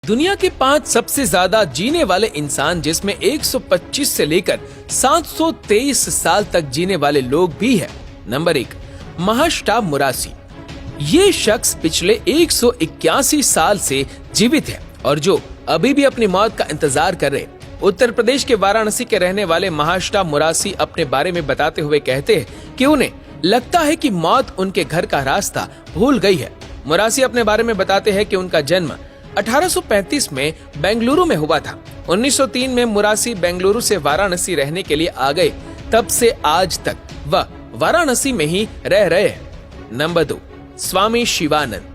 दुनिया के 5 सबसे ज्यादा जीने वाले इंसान, जिसमें 125 से लेकर 723 साल तक जीने वाले लोग भी हैं। नंबर 1, महाश्टा मुरासी। ये शख्स पिछले 181 साल से जीवित है और जो अभी भी अपनी मौत का इंतजार कर रहे। उत्तर प्रदेश के वाराणसी के रहने वाले महाश्टा मुरासी अपने बारे में बताते हुए कहते हैं कि उन्हें लगता है कि मौत उनके घर का रास्ता भूल गई है। मुरासी अपने बारे में बताते हैं कि उनका जन्म 1835 में बेंगलुरु में हुआ था। 1903 में मुरासी बेंगलुरु से वाराणसी रहने के लिए आ गए। तब से आज तक वह वाराणसी में ही रह रहे हैं। नंबर 2, स्वामी शिवानंद।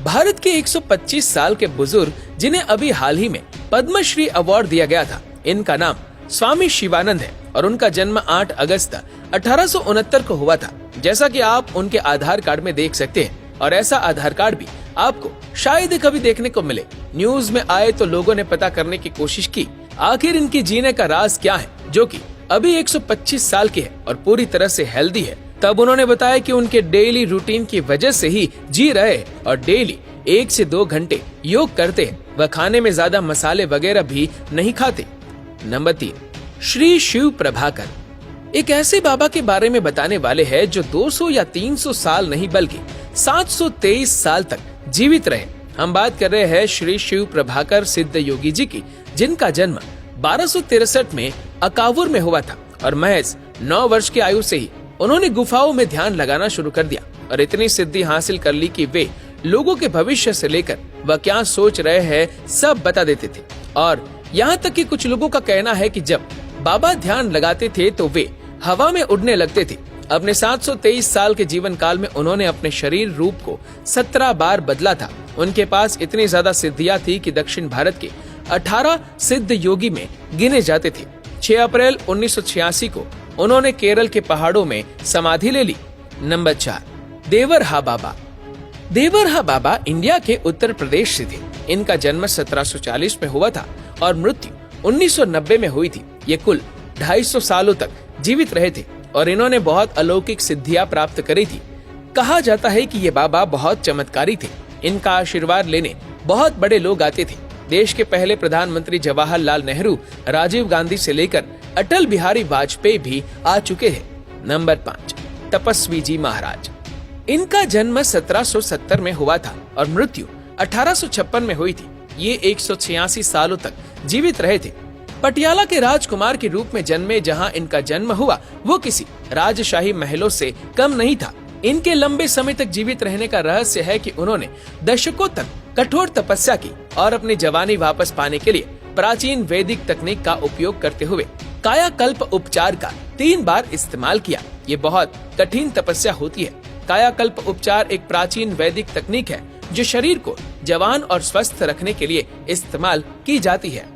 भारत के 125 साल के बुजुर्ग, जिन्हें अभी हाल ही में पद्मश्री अवार्ड दिया गया था, इनका नाम स्वामी शिवानंद है और उनका जन्म 8 अगस्त 1869 को हुआ था। जैसा कि आप उनके आधार कार्ड में देख सकते हैं, और ऐसा आधार कार्ड भी आपको शायद कभी देखने को मिले। न्यूज में आए तो लोगों ने पता करने की कोशिश की आखिर इनकी जीने का राज क्या है, जो कि अभी 125 साल के है और पूरी तरह से हेल्दी है। तब उन्होंने बताया कि उनके डेली रूटीन की वजह से ही जी रहे हैं और डेली 1 से 2 घंटे योग करते हैं। वह खाने में ज्यादा मसाले वगैरह भी नहीं खाते। नंबर 3, श्री शिव प्रभाकर। एक ऐसे बाबा के बारे में बताने वाले हैं जो 200 या 300 साल नहीं बल्कि 723 साल तक जीवित रहे। हम बात कर रहे हैं श्री शिव प्रभाकर सिद्ध योगी जी की, जिनका जन्म 1263 में अकावुर में हुआ था और महज 9 वर्ष की आयु से ही उन्होंने गुफाओं में ध्यान लगाना शुरू कर दिया और इतनी सिद्धि हासिल कर ली कि वे लोगों के भविष्य से लेकर वह क्या सोच रहे हैं सब बता देते थे। और यहाँ तक कि कुछ लोगों का कहना है कि जब बाबा ध्यान लगाते थे तो वे हवा में उड़ने लगते थे। अपने 723 साल के जीवन काल में उन्होंने अपने शरीर रूप को 17 बार बदला था। उनके पास इतनी ज्यादा सिद्धियां थी कि दक्षिण भारत के 18 सिद्ध योगी में गिने जाते थे। 6 अप्रैल 1986 को उन्होंने केरल के पहाड़ों में समाधि ले ली। नंबर 4, देवरहा बाबा। देवरहा बाबा इंडिया के उत्तर प्रदेश से थे। इनका जन्म 1740 में हुआ था और मृत्यु 1990 में हुई थी। ये कुल 250 सालों तक जीवित रहे थे और इन्होंने बहुत अलौकिक सिद्धियां प्राप्त करी थी। कहा जाता है कि ये बाबा बहुत चमत्कारी थे। इनका आशीर्वाद लेने बहुत बड़े लोग आते थे। देश के पहले प्रधानमंत्री जवाहरलाल नेहरू, राजीव गांधी से लेकर अटल बिहारी वाजपेयी भी आ चुके हैं। नंबर 5, तपस्वी जी महाराज। इनका जन्म 1770 में हुआ था और मृत्यु 1856 में हुई थी। ये 186 सालों तक जीवित रहे थे। पटियाला के राजकुमार के रूप में जन्मे। जहां इनका जन्म हुआ वो किसी राजशाही महलों से कम नहीं था। इनके लंबे समय तक जीवित रहने का रहस्य है कि उन्होंने दशकों तक कठोर तपस्या की और अपनी जवानी वापस पाने के लिए प्राचीन वैदिक तकनीक का उपयोग करते हुए कायाकल्प उपचार का 3 बार इस्तेमाल किया। ये बहुत कठिन तपस्या होती है। कायाकल्प उपचार एक प्राचीन वैदिक तकनीक है जो शरीर को जवान और स्वस्थ रखने के लिए इस्तेमाल की जाती है।